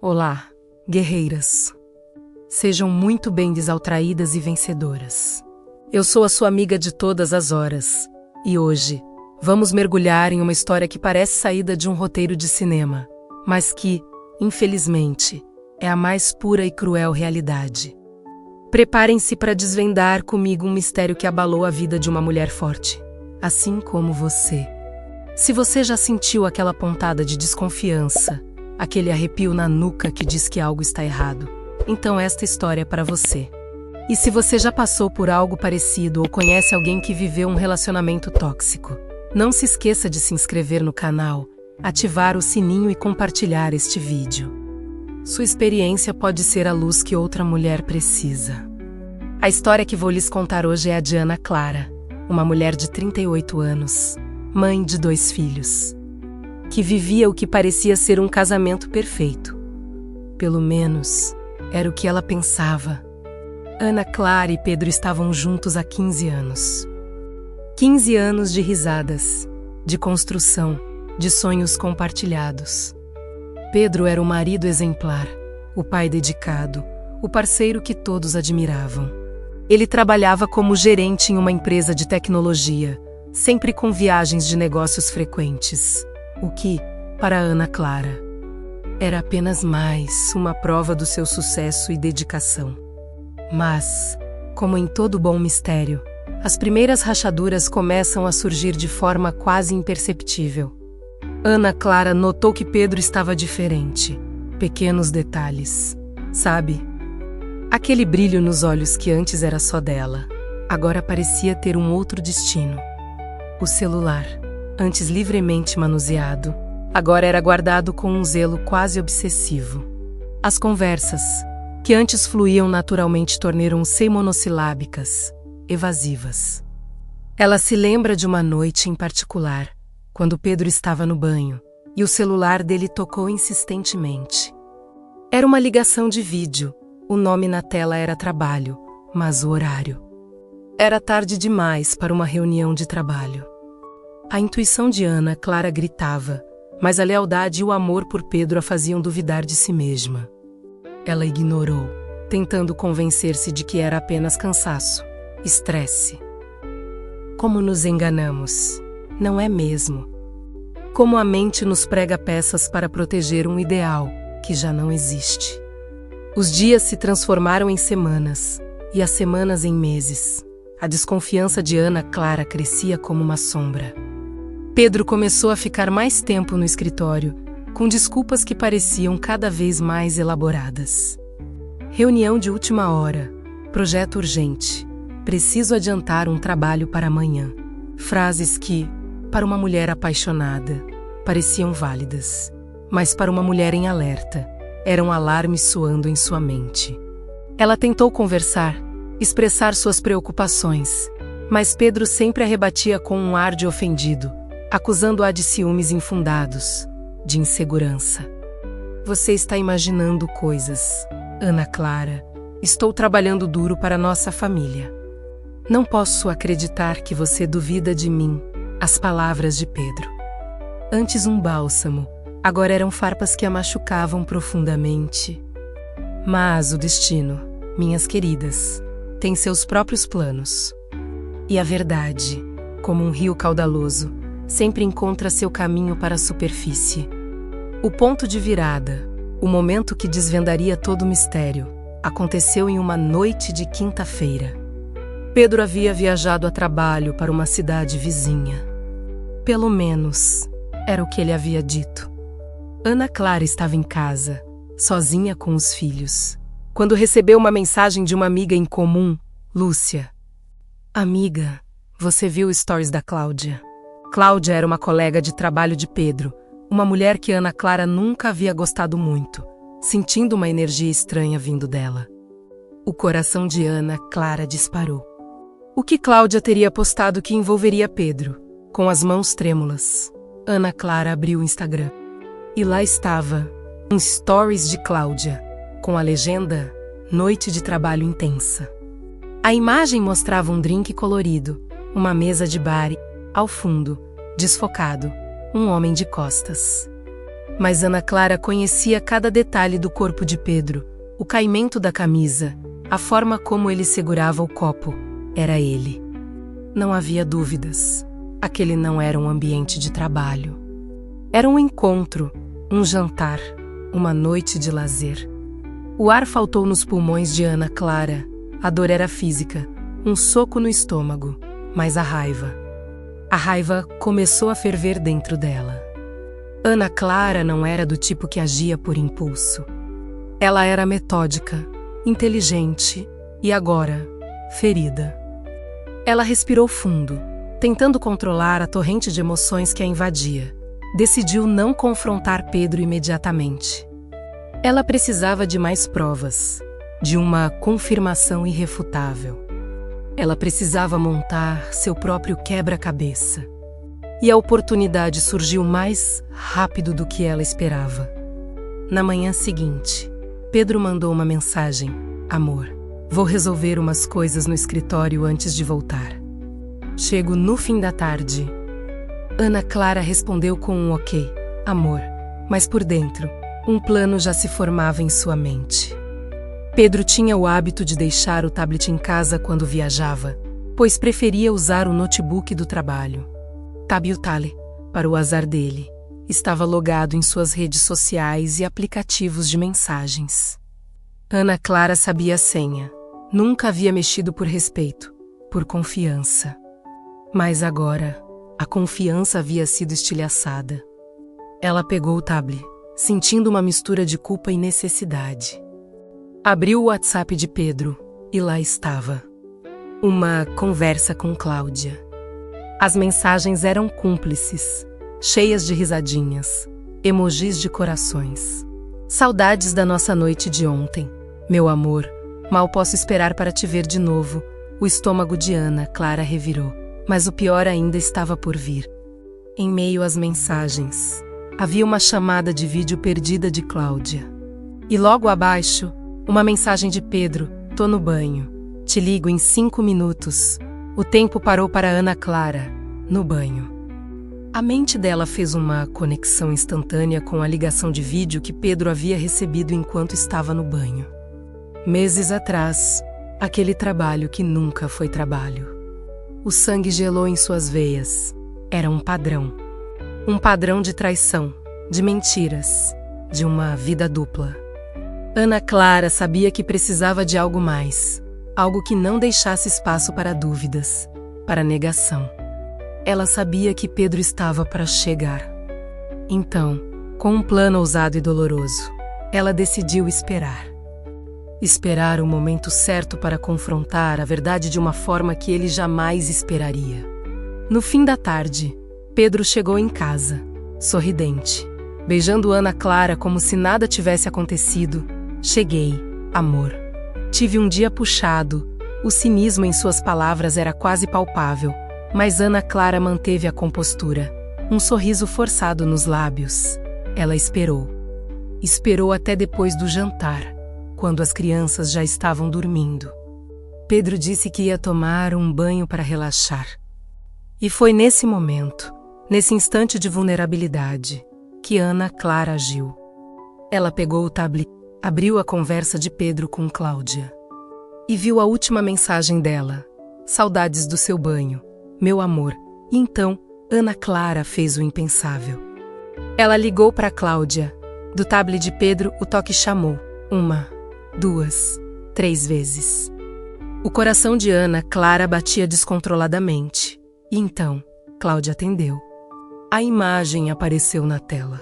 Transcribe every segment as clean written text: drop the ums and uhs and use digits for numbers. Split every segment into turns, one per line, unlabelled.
Olá, guerreiras. Sejam muito bem desaltraídas e vencedoras. Eu sou a sua amiga de todas as horas, e hoje vamos mergulhar em uma história que parece saída de um roteiro de cinema, mas que, infelizmente, é a mais pura e cruel realidade. Preparem-se para desvendar comigo um mistério que abalou a vida de uma mulher forte, assim como você. Se você já sentiu aquela pontada de desconfiança, aquele arrepio na nuca que diz que algo está errado, então esta história é para você. E se você já passou por algo parecido ou conhece alguém que viveu um relacionamento tóxico, não se esqueça de se inscrever no canal, ativar o sininho e compartilhar este vídeo. Sua experiência pode ser a luz que outra mulher precisa. A história que vou lhes contar hoje é a de Ana Clara, uma mulher de 38 anos, mãe de 2 filhos, que vivia o que parecia ser um casamento perfeito. Pelo menos, era o que ela pensava. Ana Clara e Pedro estavam juntos há 15 anos. 15 anos de risadas, de construção, de sonhos compartilhados. Pedro era o marido exemplar, o pai dedicado, o parceiro que todos admiravam. Ele trabalhava como gerente em uma empresa de tecnologia, sempre com viagens de negócios frequentes, o que, para Ana Clara, era apenas mais uma prova do seu sucesso e dedicação. Mas, como em todo bom mistério, as primeiras rachaduras começam a surgir de forma quase imperceptível. Ana Clara notou que Pedro estava diferente. Pequenos detalhes. Sabe? Aquele brilho nos olhos que antes era só dela, agora parecia ter um outro destino. O celular, antes livremente manuseado, agora era guardado com um zelo quase obsessivo. As conversas, que antes fluíam naturalmente, tornaram-se monossilábicas, evasivas. Ela se lembra de uma noite em particular, quando Pedro estava no banho, e o celular dele tocou insistentemente. Era uma ligação de vídeo, o nome na tela era trabalho, mas o horário. Era tarde demais para uma reunião de trabalho. A intuição de Ana Clara gritava, mas a lealdade e o amor por Pedro a faziam duvidar de si mesma. Ela ignorou, tentando convencer-se de que era apenas cansaço, estresse. Como nos enganamos, não é mesmo? Como a mente nos prega peças para proteger um ideal que já não existe. Os dias se transformaram em semanas, e as semanas em meses. A desconfiança de Ana Clara crescia como uma sombra. Pedro começou a ficar mais tempo no escritório, com desculpas que pareciam cada vez mais elaboradas. Reunião de última hora, projeto urgente, preciso adiantar um trabalho para amanhã. Frases que, para uma mulher apaixonada, pareciam válidas, mas para uma mulher em alerta, eram alarmes soando em sua mente. Ela tentou conversar, expressar suas preocupações, mas Pedro sempre a rebatia com um ar de ofendido, acusando-a de ciúmes infundados, de insegurança. Você está imaginando coisas, Ana Clara. Estou trabalhando duro para nossa família. Não posso acreditar que você duvida de mim, as palavras de Pedro. Antes um bálsamo, agora eram farpas que a machucavam profundamente. Mas o destino, minhas queridas, tem seus próprios planos. E a verdade, como um rio caudaloso, sempre encontra seu caminho para a superfície. O ponto de virada, o momento que desvendaria todo o mistério, aconteceu em uma noite de quinta-feira. Pedro havia viajado a trabalho para uma cidade vizinha. Pelo menos, era o que ele havia dito. Ana Clara estava em casa, sozinha com os filhos, quando recebeu uma mensagem de uma amiga em comum, Lúcia. Amiga, você viu o stories da Cláudia? Cláudia era uma colega de trabalho de Pedro, uma mulher que Ana Clara nunca havia gostado muito, sentindo uma energia estranha vindo dela. O coração de Ana Clara disparou. O que Cláudia teria postado que envolveria Pedro? Com as mãos trêmulas, Ana Clara abriu o Instagram. E lá estava, um stories de Cláudia, com a legenda Noite de trabalho intensa. A imagem mostrava um drink colorido, uma mesa de bar e, ao fundo, desfocado, um homem de costas. Mas Ana Clara conhecia cada detalhe do corpo de Pedro, o caimento da camisa, a forma como ele segurava o copo. Era ele. Não havia dúvidas. Aquele não era um ambiente de trabalho. Era um encontro, um jantar, uma noite de lazer. O ar faltou nos pulmões de Ana Clara. A dor era física, um soco no estômago, mas a raiva começou a ferver dentro dela. Ana Clara não era do tipo que agia por impulso. Ela era metódica, inteligente e agora, ferida. Ela respirou fundo, tentando controlar a torrente de emoções que a invadia. Decidiu não confrontar Pedro imediatamente. Ela precisava de mais provas, de uma confirmação irrefutável. Ela precisava montar seu próprio quebra-cabeça. E a oportunidade surgiu mais rápido do que ela esperava. Na manhã seguinte, Pedro mandou uma mensagem: Amor, vou resolver umas coisas no escritório antes de voltar. Chego no fim da tarde. Ana Clara respondeu com um ok, amor, mas por dentro, um plano já se formava em sua mente. Pedro tinha o hábito de deixar o tablet em casa quando viajava, pois preferia usar o notebook do trabalho. Tabiutale, para o azar dele, estava logado em suas redes sociais e aplicativos de mensagens. Ana Clara sabia a senha. Nunca havia mexido por respeito, por confiança. Mas agora, a confiança havia sido estilhaçada. Ela pegou o tablet, sentindo uma mistura de culpa e necessidade. Abriu o WhatsApp de Pedro e lá estava. Uma conversa com Cláudia. As mensagens eram cúmplices, cheias de risadinhas, emojis de corações. Saudades da nossa noite de ontem. Meu amor, mal posso esperar para te ver de novo. O estômago de Ana Clara revirou, mas o pior ainda estava por vir. Em meio às mensagens, havia uma chamada de vídeo perdida de Cláudia. E logo abaixo, uma mensagem de Pedro: tô no banho. Te ligo em 5 minutos. O tempo parou para Ana Clara, no banho. A mente dela fez uma conexão instantânea com a ligação de vídeo que Pedro havia recebido enquanto estava no banho. Meses atrás, aquele trabalho que nunca foi trabalho. O sangue gelou em suas veias. Era um padrão. Um padrão de traição, de mentiras, de uma vida dupla. Ana Clara sabia que precisava de algo mais. Algo que não deixasse espaço para dúvidas, para negação. Ela sabia que Pedro estava para chegar. Então, com um plano ousado e doloroso, ela decidiu esperar. Esperar o momento certo para confrontar a verdade de uma forma que ele jamais esperaria. No fim da tarde, Pedro chegou em casa, sorridente, beijando Ana Clara como se nada tivesse acontecido. Cheguei, amor. Tive um dia puxado. O cinismo em suas palavras era quase palpável, mas Ana Clara manteve a compostura, um sorriso forçado nos lábios. Ela esperou. Esperou até depois do jantar, quando as crianças já estavam dormindo. Pedro disse que ia tomar um banho para relaxar. E foi nesse momento, nesse instante de vulnerabilidade, que Ana Clara agiu. Ela pegou o tablet, abriu a conversa de Pedro com Cláudia e viu a última mensagem dela. Saudades do seu banho, meu amor. E então, Ana Clara fez o impensável. Ela ligou para Cláudia. Do tablet de Pedro, o toque chamou. 1, 2, 3 vezes. O coração de Ana Clara batia descontroladamente. E então, Cláudia atendeu. A imagem apareceu na tela.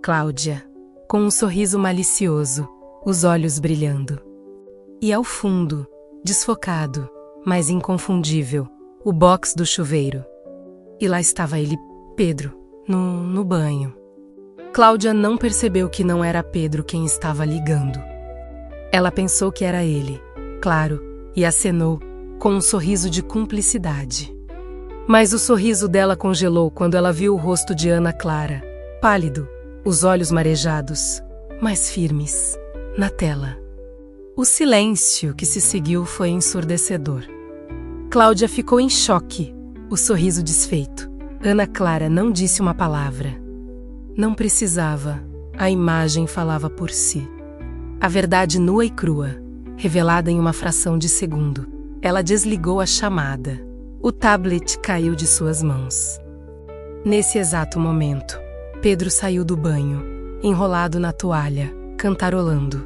Cláudia, com um sorriso malicioso, os olhos brilhando. E ao fundo, desfocado, mas inconfundível, o box do chuveiro. E lá estava ele, Pedro, no banho. Cláudia não percebeu que não era Pedro quem estava ligando. Ela pensou que era ele, claro, e acenou, com um sorriso de cumplicidade. Mas o sorriso dela congelou quando ela viu o rosto de Ana Clara, pálido, os olhos marejados, mas firmes, na tela. O silêncio que se seguiu foi ensurdecedor. Cláudia ficou em choque, o sorriso desfeito. Ana Clara não disse uma palavra. Não precisava, a imagem falava por si. A verdade nua e crua, revelada em uma fração de segundo. Ela desligou a chamada. O tablet caiu de suas mãos. Nesse exato momento, Pedro saiu do banho, enrolado na toalha, cantarolando.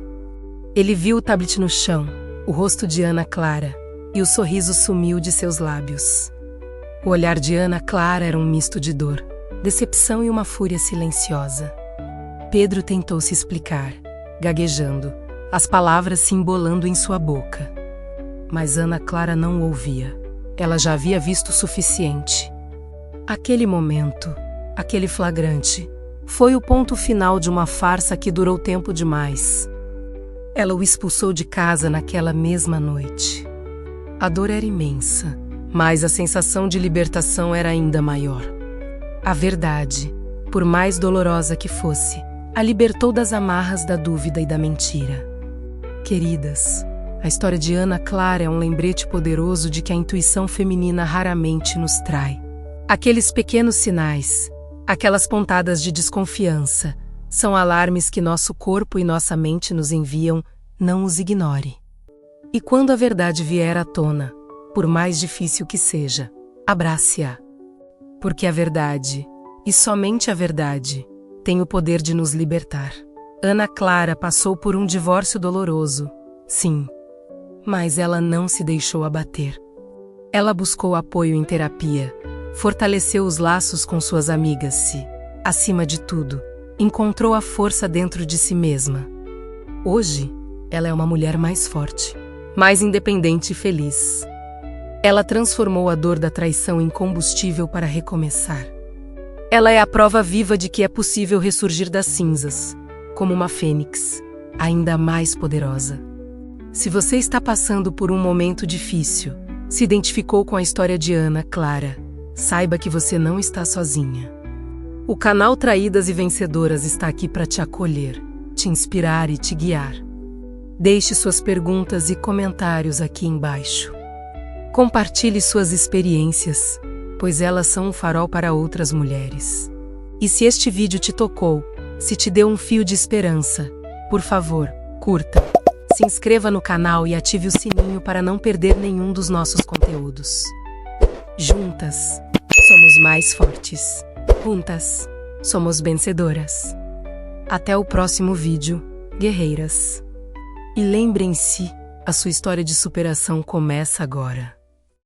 Ele viu o tablet no chão, o rosto de Ana Clara, e o sorriso sumiu de seus lábios. O olhar de Ana Clara era um misto de dor, decepção e uma fúria silenciosa. Pedro tentou se explicar, gaguejando, as palavras se embolando em sua boca. Mas Ana Clara não o ouvia. Ela já havia visto o suficiente. Aquele momento, aquele flagrante, foi o ponto final de uma farsa que durou tempo demais. Ela o expulsou de casa naquela mesma noite. A dor era imensa, mas a sensação de libertação era ainda maior. A verdade, por mais dolorosa que fosse, a libertou das amarras da dúvida e da mentira. Queridas, a história de Ana Clara é um lembrete poderoso de que a intuição feminina raramente nos trai. Aqueles pequenos sinais, aquelas pontadas de desconfiança, são alarmes que nosso corpo e nossa mente nos enviam, não os ignore. E quando a verdade vier à tona, por mais difícil que seja, abrace-a. Porque a verdade, e somente a verdade, tem o poder de nos libertar. Ana Clara passou por um divórcio doloroso, sim, mas ela não se deixou abater. Ela buscou apoio em terapia, fortaleceu os laços com suas amigas e, acima de tudo, encontrou a força dentro de si mesma. Hoje, ela é uma mulher mais forte, mais independente e feliz. Ela transformou a dor da traição em combustível para recomeçar. Ela é a prova viva de que é possível ressurgir das cinzas, como uma fênix, ainda mais poderosa. Se você está passando por um momento difícil, se identificou com a história de Ana Clara, saiba que você não está sozinha. O canal Traídas e Vencedoras está aqui para te acolher, te inspirar e te guiar. Deixe suas perguntas e comentários aqui embaixo. Compartilhe suas experiências, pois elas são um farol para outras mulheres. E se este vídeo te tocou, se te deu um fio de esperança, por favor, curta, se inscreva no canal e ative o sininho para não perder nenhum dos nossos conteúdos. Juntas, somos mais fortes. Juntas, somos vencedoras. Até o próximo vídeo, guerreiras. E lembrem-se, a sua história de superação começa agora.